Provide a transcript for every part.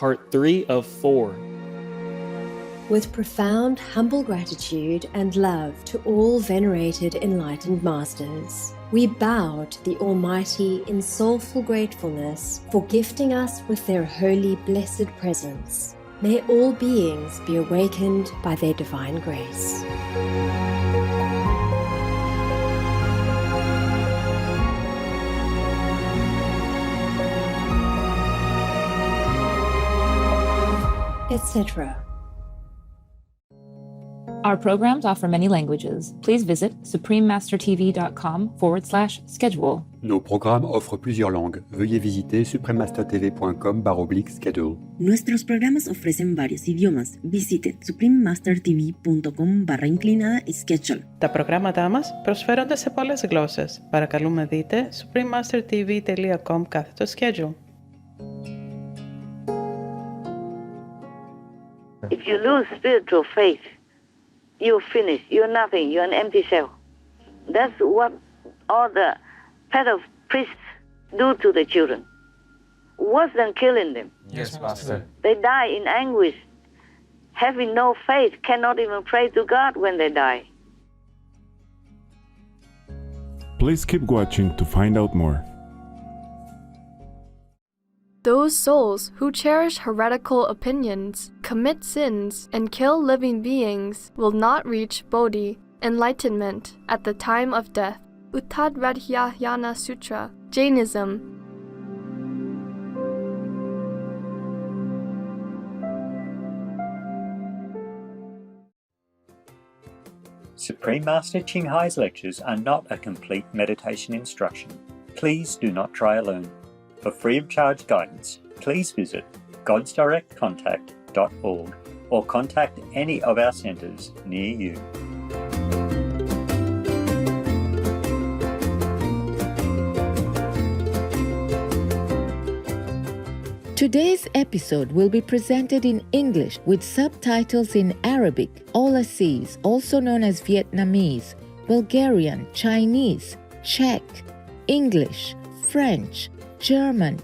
part 3 of 4. With profound, humble gratitude and love to all venerated enlightened masters, we bow to the Almighty in soulful gratefulness for gifting us with their holy, blessed presence. May all beings be awakened by their divine grace. Etc. Our programs offer many languages. Please visit suprememastertv.com/schedule. Nos programmes offrent plusieurs langues. Veuillez visiter suprememastertv.com/schedule. Nuestros programas ofrecen varios idiomas. Visite suprememastertv.com/schedule. Τα προγράμματά μας προσφέρονται σε πολλές γλώσσες. Παρακαλούμε δείτε suprememastertv.com/schedule. If you lose spiritual faith, you're finished. You're nothing. You're an empty shell. That's what all the pedo priests do to the children. Worse than killing them. Yes, Master. They die in anguish. Having no faith, cannot even pray to God when they die. Please keep watching to find out more. Those souls who cherish heretical opinions, commit sins, and kill living beings will not reach Bodhi, enlightenment, at the time of death. Uttadradhyayana Sutra, Jainism. Supreme Master Ching Hai's lectures are not a complete meditation instruction. Please do not try alone. For free of charge guidance, please visit godsdirectcontact.org or contact any of our centres near you. Today's episode will be presented in English with subtitles in Arabic, Aulacese, also known as Vietnamese, Bulgarian, Chinese, Czech, English, French, German,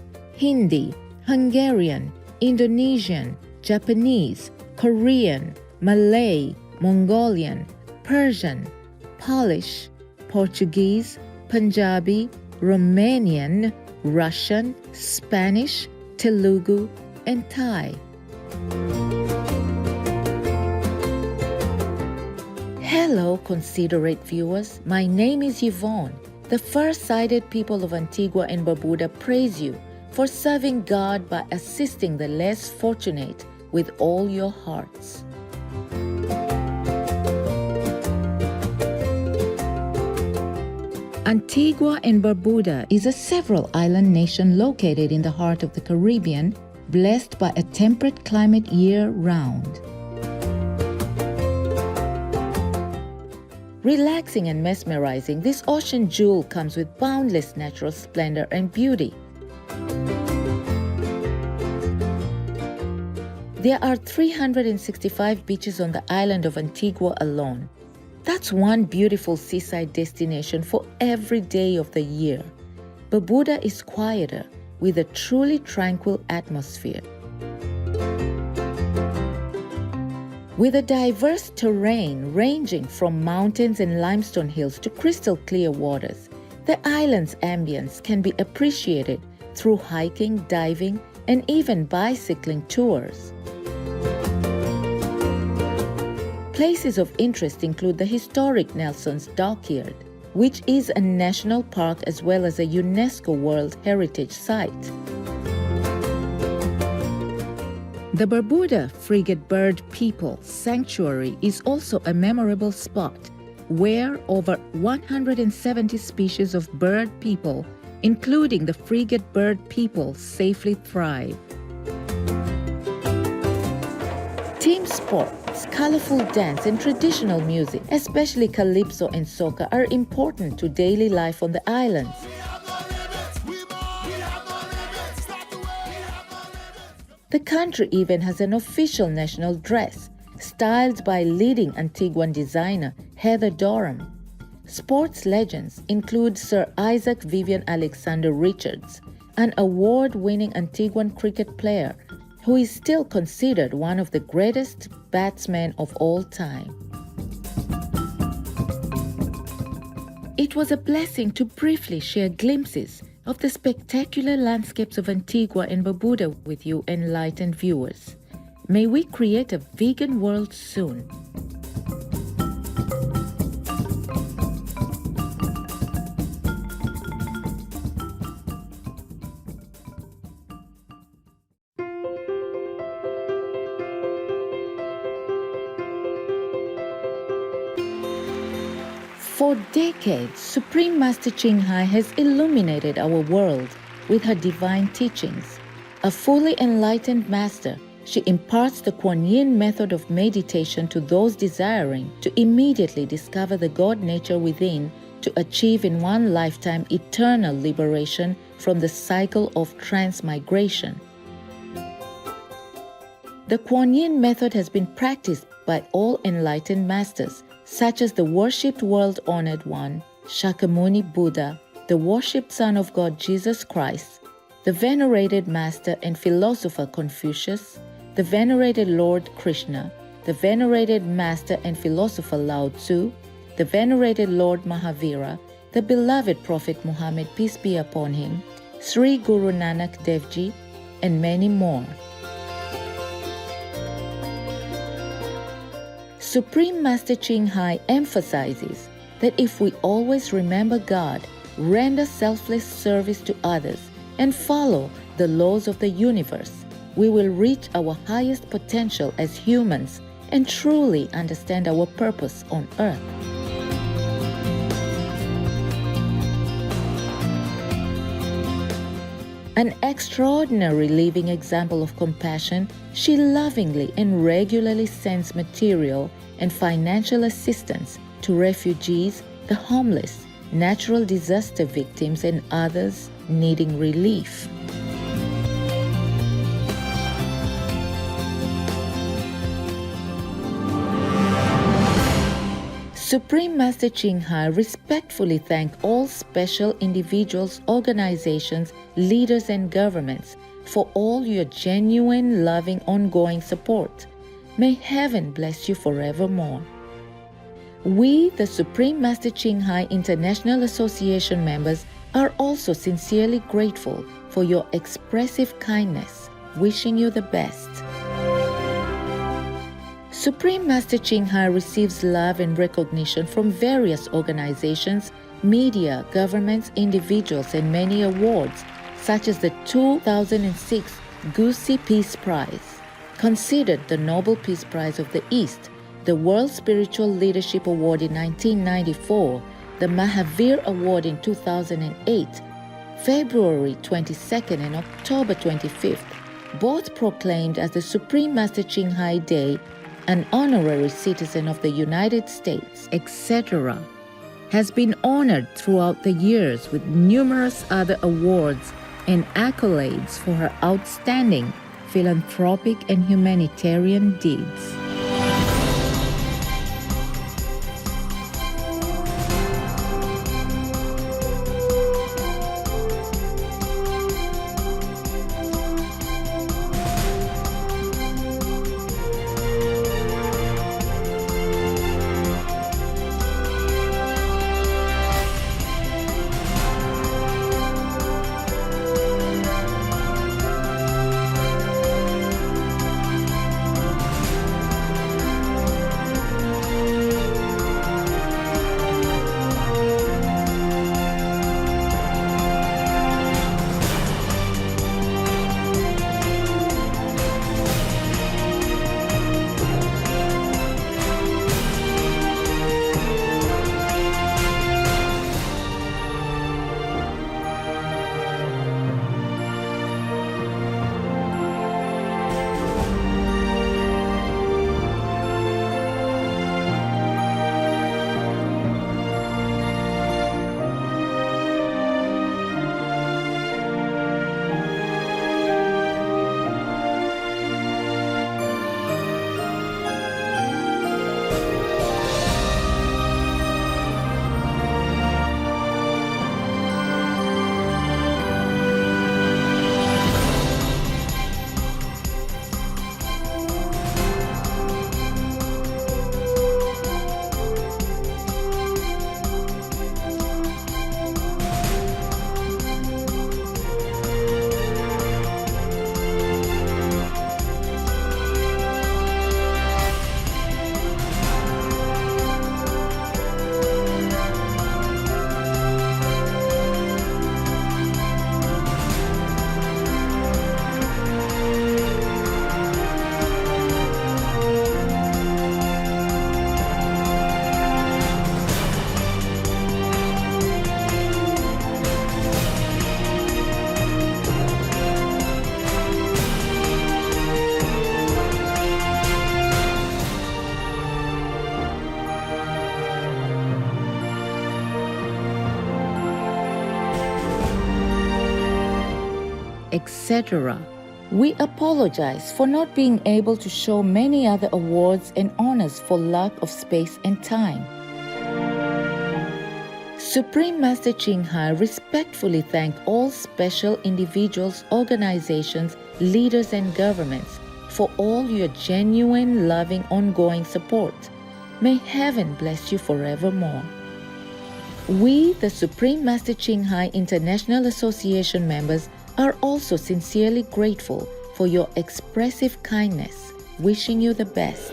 Hindi, Hungarian, Indonesian, Japanese, Korean, Malay, Mongolian, Persian, Polish, Portuguese, Punjabi, Romanian, Russian, Spanish, Telugu, and Thai. Hello, considerate viewers. My name is Yvonne. The first-sighted people of Antigua and Barbuda praise you for serving God by assisting the less fortunate with all your hearts. Antigua and Barbuda is a several-island nation located in the heart of the Caribbean, blessed by a temperate climate year-round. Relaxing and mesmerizing, this ocean jewel comes with boundless natural splendor and beauty. There are 365 beaches on the island of Antigua alone. That's one beautiful seaside destination for every day of the year. Barbuda is quieter, with a truly tranquil atmosphere. With a diverse terrain ranging from mountains and limestone hills to crystal clear waters, the island's ambience can be appreciated through hiking, diving, and even bicycling tours. Places of interest include the historic Nelson's Dockyard, which is a national park as well as a UNESCO World Heritage Site. The Barbuda Frigate Bird People Sanctuary is also a memorable spot where over 170 species of bird people, including the frigate bird people, safely thrive. Team sports, colorful dance, and traditional music, especially calypso and soca, are important to daily life on the islands. The country even has an official national dress, styled by leading Antiguan designer Heather Dorham. Sports legends include Sir Isaac Vivian Alexander Richards, an award-winning Antiguan cricket player, who is still considered one of the greatest batsmen of all time. It was a blessing to briefly share glimpses of the spectacular landscapes of Antigua and Barbuda with you enlightened viewers. May we create a vegan world soon. For decades, Supreme Master Ching Hai has illuminated our world with her divine teachings. A fully enlightened master, she imparts the Kuan Yin method of meditation to those desiring to immediately discover the God nature within to achieve in one lifetime eternal liberation from the cycle of transmigration. The Kuan Yin method has been practiced by all enlightened masters, such as the worshipped world-honored one, Shakyamuni Buddha, the worshipped Son of God Jesus Christ, the venerated master and philosopher Confucius, the venerated Lord Krishna, the venerated master and philosopher Lao Tzu, the venerated Lord Mahavira, the beloved Prophet Muhammad, peace be upon him, Sri Guru Nanak Dev Ji, and many more. Supreme Master Ching Hai emphasizes that if we always remember God, render selfless service to others, and follow the laws of the universe, we will reach our highest potential as humans and truly understand our purpose on earth. An extraordinary living example of compassion, she lovingly and regularly sends material and financial assistance to refugees, the homeless, natural disaster victims, and others needing relief. Supreme Master Ching Hai respectfully thanks all special individuals, organizations, leaders, and governments for all your genuine, loving, ongoing support. May heaven bless you forevermore. We, the Supreme Master Ching Hai International Association members, are also sincerely grateful for your expressive kindness, wishing you the best. Supreme Master Ching Hai receives love and recognition from various organizations, media, governments, individuals, and many awards, such as the 2006 Gusi Peace Prize, considered the Nobel Peace Prize of the East, the World Spiritual Leadership Award in 1994, the Mahavir Award in 2008, February 22nd and October 25th, both proclaimed as the Supreme Master Ching Hai Day, an honorary citizen of the United States, etc., has been honored throughout the years with numerous other awards and accolades for her outstanding philanthropic and humanitarian deeds. etc. We apologize for not being able to show many other awards and honors for lack of space and time. Supreme Master Ching Hai respectfully thank all special individuals, organizations, leaders, and governments for all your genuine, loving, ongoing support. May heaven bless you forevermore. We, the Supreme Master Ching Hai International Association members, are also sincerely grateful for your expressive kindness, wishing you the best.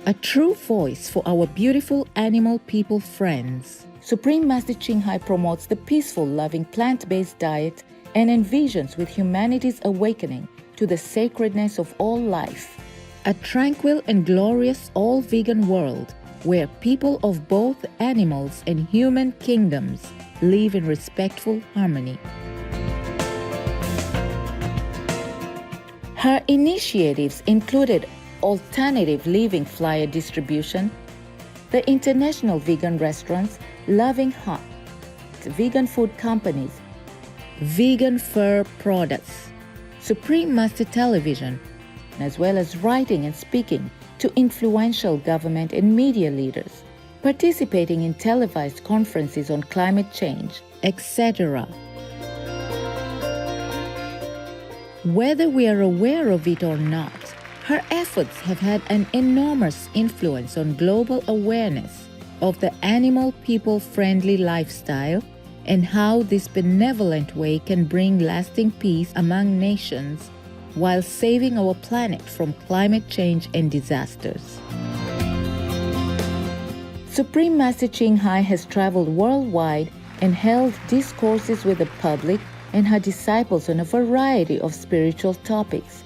A true voice for our beautiful animal people friends. Supreme Master Ching Hai promotes the peaceful, loving plant-based diet and envisions with humanity's awakening to the sacredness of all life. A tranquil and glorious all-vegan world where people of both animals and human kingdoms live in respectful harmony. Her initiatives included alternative living flyer distribution, the international vegan restaurants, Loving Heart, vegan food companies, vegan fur products, Supreme Master Television, as well as writing and speaking to influential government and media leaders, participating in televised conferences on climate change, etc. Whether we are aware of it or not, her efforts have had an enormous influence on global awareness of the animal people-friendly lifestyle and how this benevolent way can bring lasting peace among nations while saving our planet from climate change and disasters. Supreme Master Ching Hai has traveled worldwide and held discourses with the public and her disciples on a variety of spiritual topics.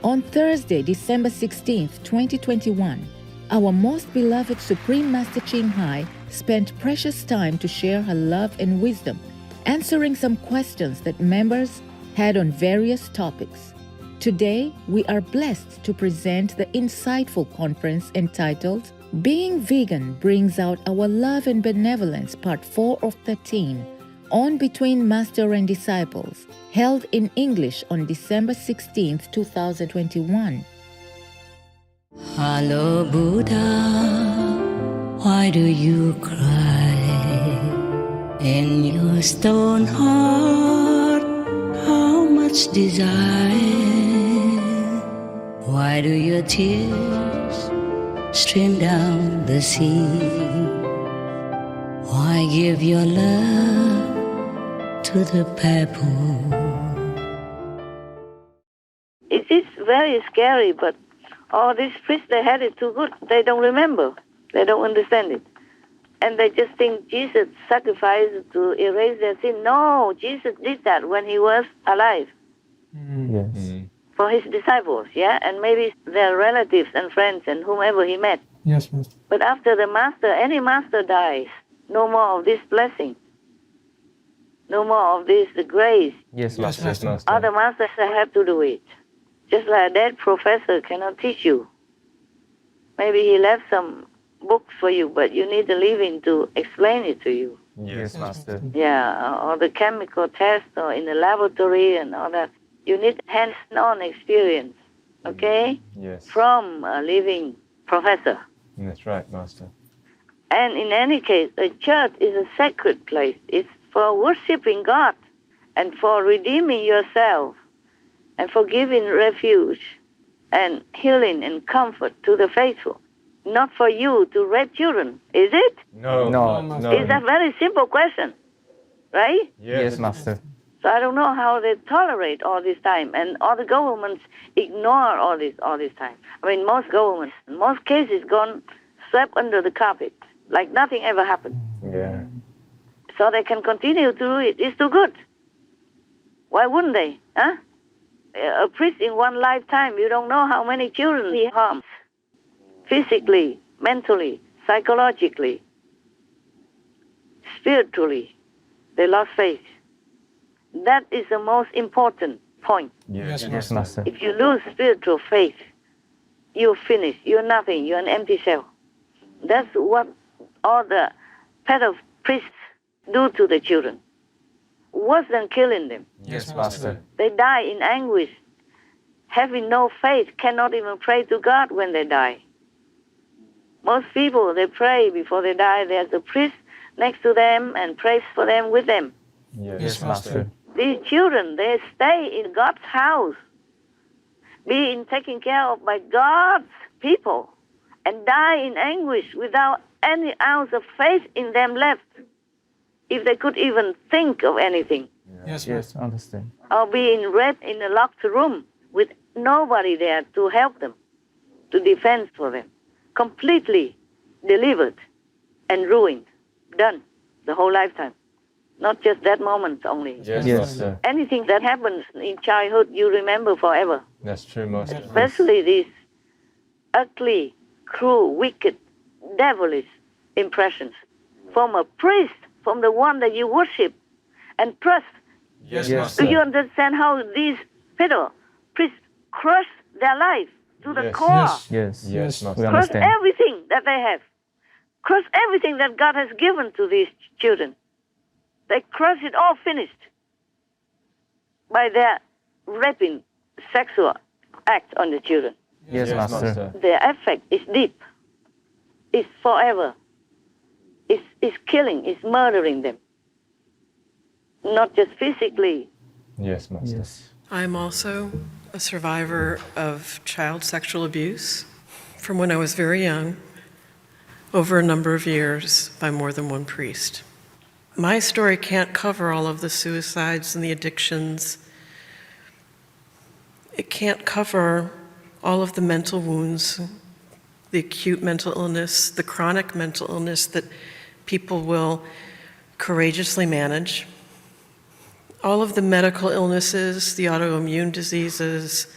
On Thursday, December 16, 2021, our most beloved Supreme Master Ching Hai spent precious time to share her love and wisdom, answering some questions that members had on various topics. Today, we are blessed to present the insightful conference entitled Being Vegan Brings Out Our Love and Benevolence, Part 4 of 13, on Between Master and Disciples, held in English on December 16, 2021. Hello, Buddha, why do you cry? In your stone heart, how much desire? Why do your tears stream down the sea? Why give your love to the pebble? It is very scary, but all these priests, they had it too good. They don't remember. They don't understand it. And they just think Jesus sacrificed to erase their sin. No, Jesus did that when he was alive. Yes. For his disciples, yeah? And maybe their relatives and friends and whomever he met. Yes, Master. But after the master, any master dies, no more of this blessing. No more of this grace. Yes, Master. Yes, Master. Other masters have to do it. Just like a dead professor cannot teach you. Maybe he left some books for you, but you need the living to explain it to you. Yes, Master. Yeah, or the chemical test or in the laboratory and all that. You need hands-on experience, okay? Yes. From a living professor. That's right, Master. And in any case, a church is a sacred place. It's for worshiping God and for redeeming yourself and for giving refuge and healing and comfort to the faithful. Not for you to raise children, is it? No. It's a very simple question, right? Yes, Master. So I don't know how they tolerate all this time, and all the governments ignore all this time. I mean, most governments, most cases gone swept under the carpet, like nothing ever happened. Yeah. So they can continue to do it. It's too good. Why wouldn't they? Huh? A priest in one lifetime, you don't know how many children he harms. Physically, mentally, psychologically, spiritually. They lost faith. That is the most important point. Yes, Master. If you lose spiritual faith, you're finished. You're nothing. You're an empty shell. That's what all the pedo priests do to the children. worse than killing them. Yes, Master. They die in anguish. Having no faith, cannot even pray to God when they die. Most people, they pray before they die. There's a priest next to them and prays for them with them. Yes, Master. These children, they stay in God's house, being taken care of by God's people, and die in anguish without any ounce of faith in them left, if they could even think of anything. Yes, understand. Or being raped in a locked room with nobody there to help them, to defend for them. Completely delivered and ruined, done, the whole lifetime. Not just that moment only. Yes, Master. Anything that happens in childhood, you remember forever. That's true, Master. Especially these ugly, cruel, wicked, devilish impressions from a priest, from the one that you worship and trust. Yes, Do Master. you understand how these pedo priests crush their life to the core? Yes, Master. We Crush understand. everything that they have. Crush everything that God has given to these children. They crush it all finished by their raping sexual act on the children. Yes, Master. Their effect is deep. It's forever. It's killing, it's murdering them. Not just physically. Yes, Master. Yes. I'm also a survivor of child sexual abuse from when I was very young, over a number of years, by more than one priest. My story can't cover all of the suicides and the addictions. It can't cover all of the mental wounds, the acute mental illness, the chronic mental illness that people will courageously manage, all of the medical illnesses, the autoimmune diseases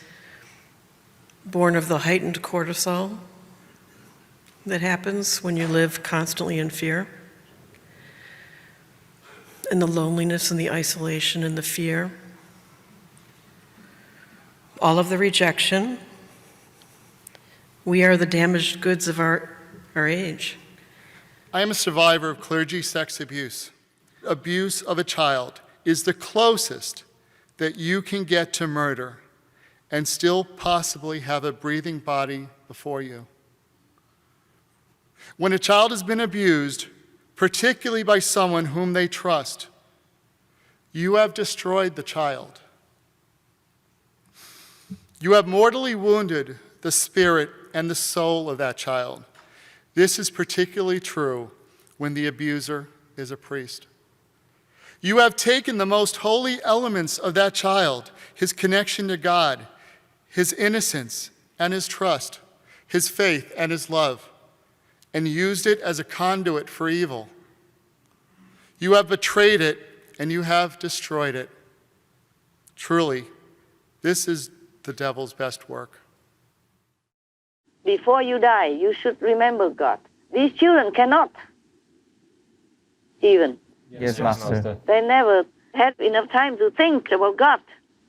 born of the heightened cortisol that happens when you live constantly in fear, and the loneliness and the isolation and the fear, all of the rejection. We are the damaged goods of our age. I am a survivor of clergy sex abuse. Abuse of a child is the closest that you can get to murder and still possibly have a breathing body before you. When a child has been abused, particularly by someone whom they trust, you have destroyed the child. You have mortally wounded the spirit and the soul of that child. This is particularly true when the abuser is a priest. You have taken the most holy elements of that child, his connection to God, his innocence and his trust, his faith and his love, and used it as a conduit for evil. You have betrayed it and you have destroyed it. Truly, this is the devil's best work. Before you die, you should remember God. These children cannot even. Yes, Master. They never had enough time to think about God,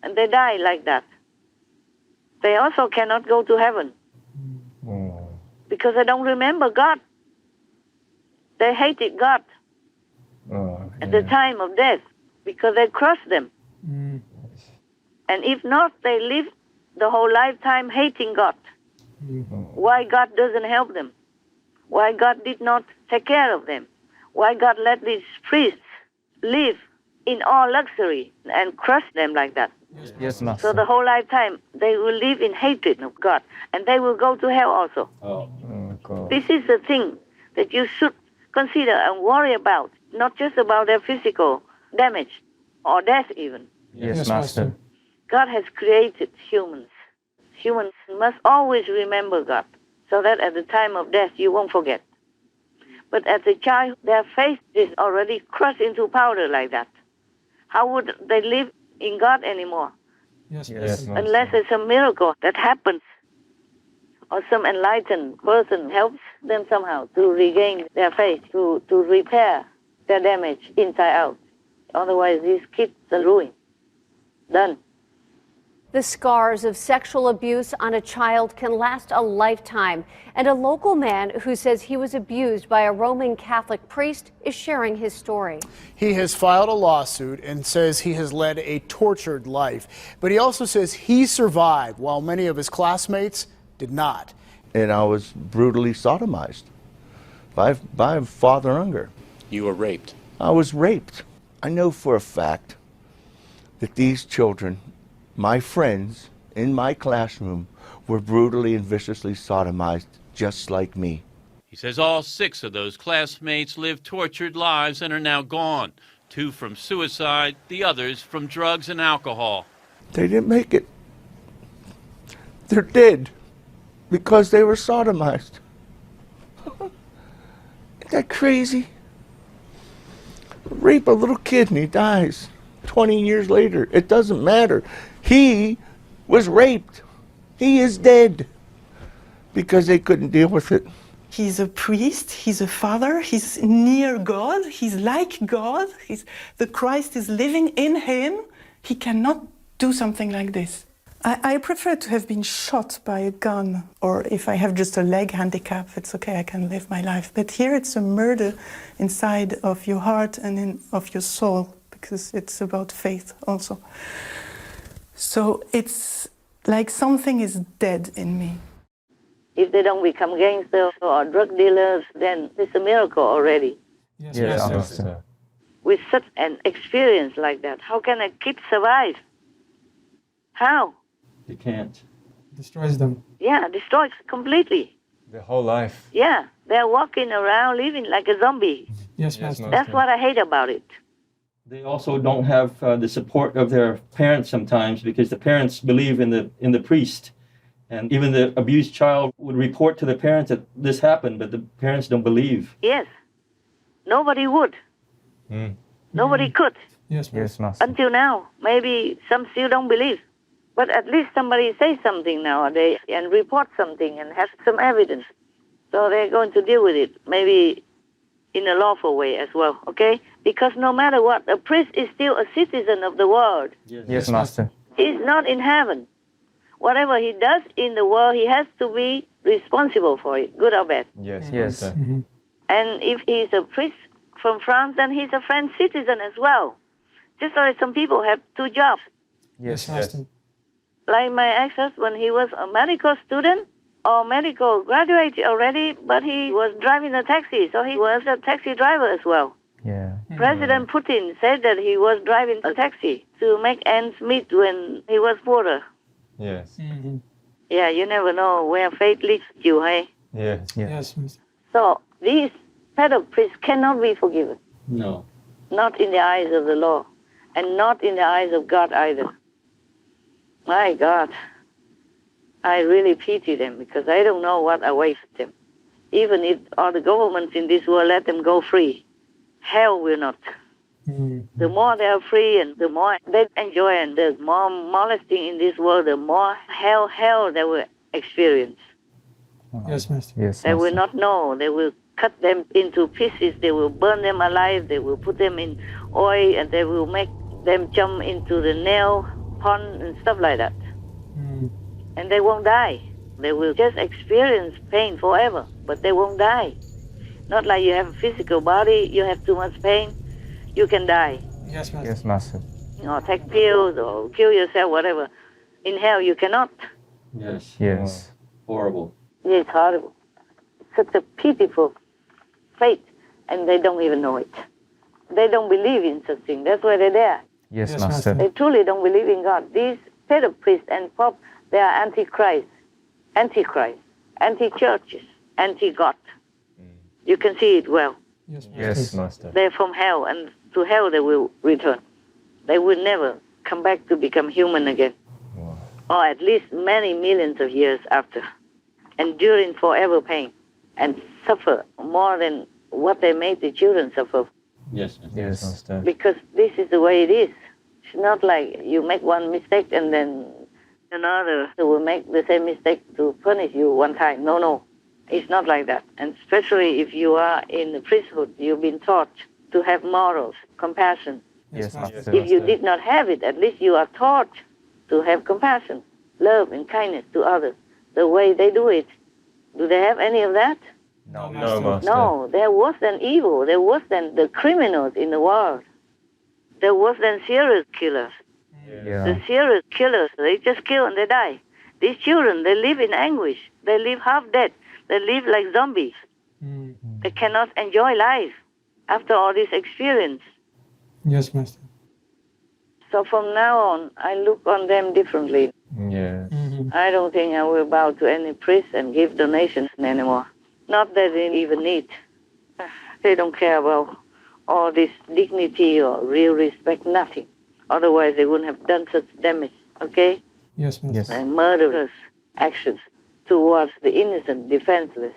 and they die like that. They also cannot go to heaven because they don't remember God. They hated God at the time of death because they crushed them. And if not, they live the whole lifetime hating God. Why God doesn't help them? Why God did not take care of them? Why God let these priests live in all luxury and crush them like that? Yes, Master. So the whole lifetime they will live in hatred of God, and they will go to hell also. God. This is the thing that you should consider and worry about, not just about their physical damage or death even. Yes, Master. God has created humans. Humans must always remember God, so that at the time of death you won't forget. But as a child, their faith is already crushed into powder like that. How would they live in God anymore? Yes, Master. Unless it's a miracle that happens, or some enlightened person helps them somehow to regain their faith, to repair their damage inside out. Otherwise, these kids are ruined. Done. The scars of sexual abuse on a child can last a lifetime, and a local man who says he was abused by a Roman Catholic priest is sharing his story. He has filed a lawsuit and says he has led a tortured life, but he also says he survived while many of his classmates did not. And I was brutally sodomized by Father Unger. You were raped? I was raped. I know for a fact that these children, my friends in my classroom, were brutally and viciously sodomized just like me. He says all 6 of those classmates lived tortured lives and are now gone. 2 from suicide, the others from drugs and alcohol. They didn't make it. They're dead because they were sodomized. Isn't that crazy? Rape a little kid and he dies. 20 years later, it doesn't matter. He was raped. He is dead because they couldn't deal with it. He's a priest, he's a father, he's near God, he's like God, the Christ is living in him. He cannot do something like this. I prefer to have been shot by a gun, or if I have just a leg handicap, it's okay, I can live my life. But here it's a murder inside of your heart and of your soul, because it's about faith also. So it's like something is dead in me. If they don't become gangsters or drug dealers, then it's a miracle already. Yes. With such an experience like that, how can a kid survive? How? You can't. Destroys them. Yeah, destroys completely. The whole life. Yeah, they're walking around living like a zombie. Yes, Master. That's what I hate about it. They also don't have the support of their parents sometimes, because the parents believe in the priest. And even the abused child would report to the parents that this happened, but the parents don't believe. Yes. Nobody would. Nobody could. Yes, Master. Until now. Maybe some still don't believe. But at least somebody says something nowadays and report something and have some evidence. So they're going to deal with it, maybe in a lawful way as well, okay? Because no matter what, a priest is still a citizen of the world. Yes, Master. He's not in heaven. Whatever he does in the world, he has to be responsible for it, good or bad. Yes. And if he's a priest from France, then he's a French citizen as well. Just like some people have 2 jobs. Yes. Like my ex-husband, he was a medical student or medical graduate already, but he was driving a taxi, so he was a taxi driver as well. Yeah. President Putin said that he was driving a taxi to make ends meet when he was poorer. Yes. Yeah, you never know where fate leads you, hey? Yes. So these pedo priests cannot be forgiven. No. Not in the eyes of the law, and not in the eyes of God either. My God, I really pity them because I don't know what awaits them. Even if all the governments in this world let them go free, hell will not. The more they are free and the more they enjoy and the more molesting in this world, the more hell they will experience. Yes, Master. Yes, They will not know. They will cut them into pieces. They will burn them alive. They will put them in oil and they will make them jump into the nail pond and stuff like that. And they won't die. They will just experience pain forever, but they won't die. Not like you have a physical body, you have too much pain, you can die. Yes, Master. Yes, Master. Or take pills or kill yourself, whatever. In hell, you cannot. Yes. Horrible. It's horrible. Such a pitiful fate, and they don't even know it. They don't believe in such thing. That's why they're there. Yes, Master. They truly don't believe in God. These pedo priests and pop, they are antichrist, anti-churches, anti-God. You can see it well. Yes, Master. They're from hell, and to hell they will return. They will never come back to become human again. Or at least many millions of years after, enduring forever pain and suffer more than what they made the children suffer. Yes, Master. Because this is the way it is. It's not like you make one mistake and then another will make the same mistake to punish you one time. No. It's not like that. And especially if you are in the priesthood, you've been taught to have morals, compassion. Yes, Master. If you did not have it, at least you are taught to have compassion, love, and kindness to others the way they do it. Do they have any of that? No, Master. No, they're worse than evil. They're worse than the criminals in the world. They're worse than serial killers. Yeah. The serial killers, they just kill and they die. These children, they live in anguish. They live half dead. They live like zombies. They cannot enjoy life after all this experience. Yes, Master. So from now on, I look on them differently. Yes. I don't think I will bow to any priest and give donations anymore. Not that they even need. They don't care about all this dignity or real respect, nothing. Otherwise, they wouldn't have done such damage, okay? Yes, Master. Yes. And murderous actions towards the innocent, defenseless.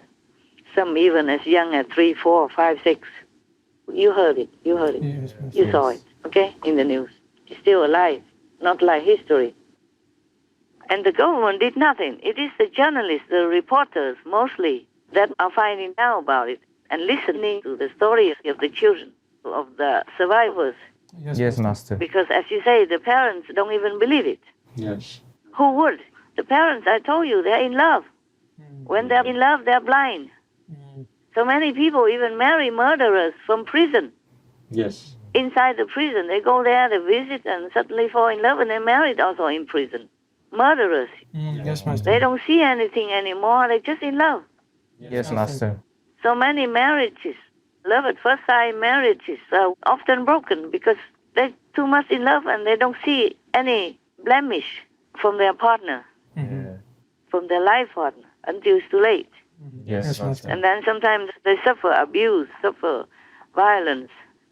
Some even as young as 3, 4, 5, 6. You heard it. You heard it. Yes, Master. You saw it, okay, in the news. He's still alive, not like history. And the government did nothing. It is the journalists, the reporters mostly, that are finding out about it and listening to the stories of the children, of the survivors. Yes, Master. Because as you say, the parents don't even believe it. Yes. Who would? The parents, I told you, they're in love. When they're in love, they're blind. So many people even marry murderers from prison. Yes. Inside the prison, they go there, they visit, and suddenly fall in love, and they're married also in prison. Murderers. Yes, Master. They don't see anything anymore, they're just in love. Yes, Master. So many marriages, love at first sight marriages, are often broken because they're too much in love and they don't see any blemish from their partner, from their life partner, until it's too late. Yes, Master. And then sometimes they suffer abuse, suffer violence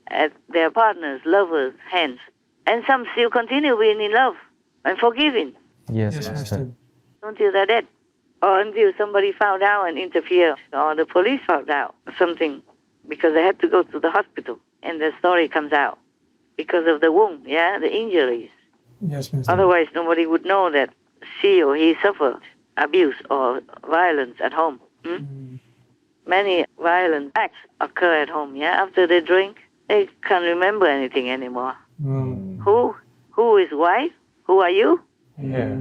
at their partner's, lover's hands. And some still continue being in love and forgiving Yes, Master. until they're dead. Or until somebody found out and interfered, or the police found out something, because they had to go to the hospital, and the story comes out because of the wound, the injuries. Yes, Master. Otherwise, nobody would know that she or he suffered abuse or violence at home. Many violent acts occur at home. After they drink, they can't remember anything anymore. Who is wife? Who are you? Yeah.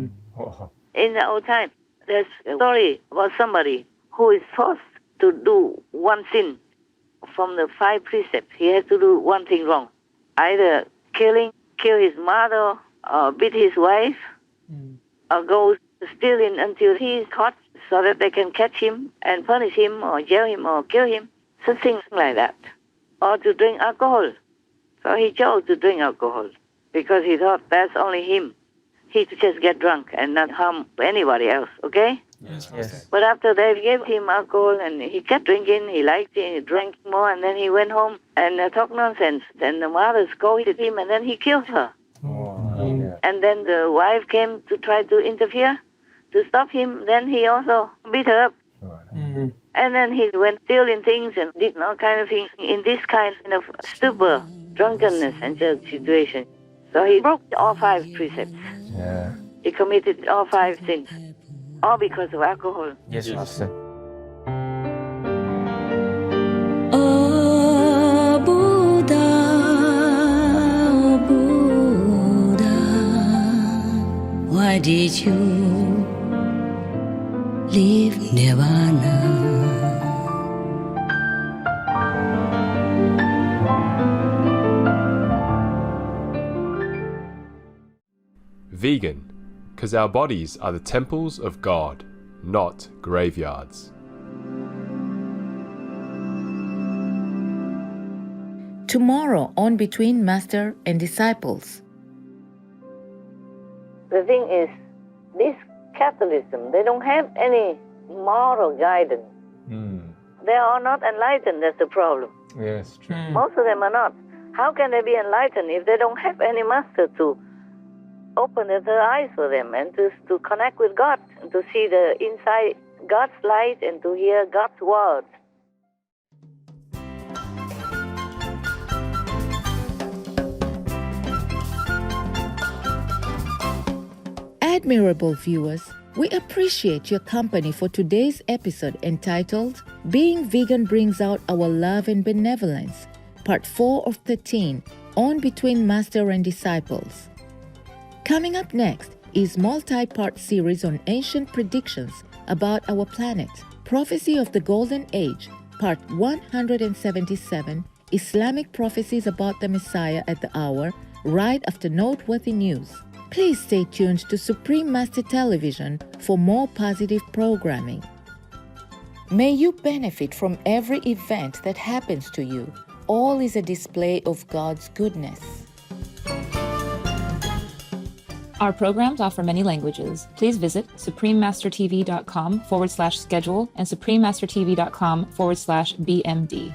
In the old time, there's a story about somebody who is forced to do one sin from the 5 precepts. He has to do one thing wrong. Either kill his mother, or beat his wife, or go stealing until he is caught so that they can catch him and punish him or jail him or kill him. Something like that. Or to drink alcohol. So he chose to drink alcohol because he thought that's only him. He to just get drunk and not harm anybody else, okay? Yes. But after they gave him alcohol and he kept drinking, he liked it, he drank more, and then he went home and talked nonsense. Then the mother scolded him and then he killed her. And then the wife came to try to interfere, to stop him. Then he also beat her up. And then he went stealing things and did all kind of things in this kind of stupor, drunkenness and such situation. So he broke all 5 precepts. He committed all 5 sins, all because of alcohol. Yes, Master. Oh Buddha, why did you leave Nirvana? Vegan, because our bodies are the temples of God, not graveyards. Tomorrow on Between Master and Disciples. The thing is, this Catholicism, they don't have any moral guidance. They are not enlightened, that's the problem. Yes, true. Most of them are not. How can they be enlightened if they don't have any master to open their eyes for them and to connect with God, and to see the inside God's light and to hear God's words? Admirable viewers, we appreciate your company for today's episode entitled Being Vegan Brings Out Our Love and Benevolence, Part 4 of 13, on Between Master and Disciples. Coming up next is multi-part series on ancient predictions about our planet. Prophecy of the Golden Age, Part 177, Islamic prophecies about the Messiah at the hour, right after noteworthy news. Please stay tuned to Supreme Master Television for more positive programming. May you benefit from every event that happens to you. All is a display of God's goodness. Our programs offer many languages. Please visit suprememastertv.com/schedule and suprememastertv.com/BMD.